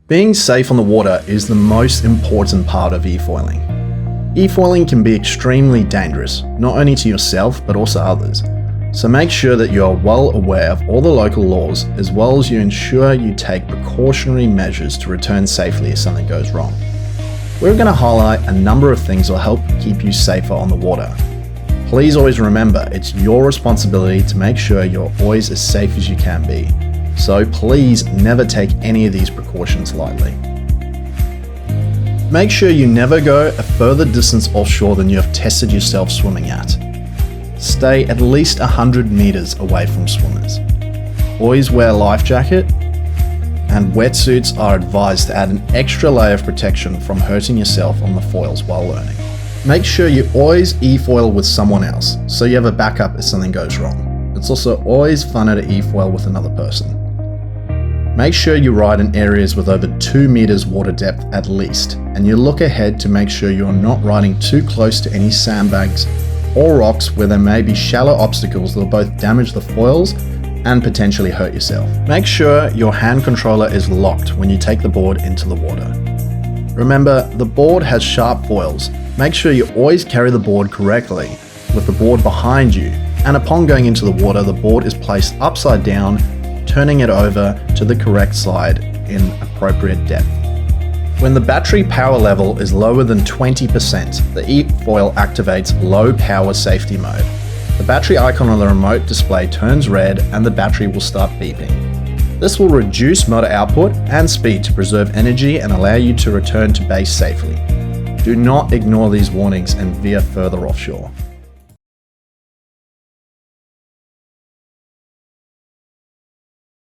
Being safe on the water is the most important part of e-foiling. E-foiling can be extremely dangerous, not only to yourself but also others. So make sure that you are well aware of all the local laws, as well as you ensure you take precautionary measures to return safely if something goes wrong. We're going to highlight a number of things that will help keep you safer on the water. Please always remember, it's your responsibility to make sure you're always as safe as you can be. So please never take any of these precautions lightly. Make sure you never go a further distance offshore than you have tested yourself swimming at. Stay at least 100 meters away from swimmers. Always wear a life jacket, and wetsuits are advised to add an extra layer of protection from hurting yourself on the foils while learning. Make sure you always e-foil with someone else, so you have a backup if something goes wrong. It's also always funner to e-foil with another person. Make sure you ride in areas with over 2 meters water depth at least, and you look ahead to make sure you're not riding too close to any sandbags or rocks where there may be shallow obstacles that will both damage the foils and potentially hurt yourself. Make sure your hand controller is locked when you take the board into the water. Remember, the board has sharp foils. Make sure you always carry the board correctly with the board behind you, and upon going into the water, the board is placed upside down, turning it over to the correct side in appropriate depth. When the battery power level is lower than 20%, the e-foil activates low power safety mode. The battery icon on the remote display turns red and the battery will start beeping. This will reduce motor output and speed to preserve energy and allow you to return to base safely. Do not ignore these warnings and veer further offshore.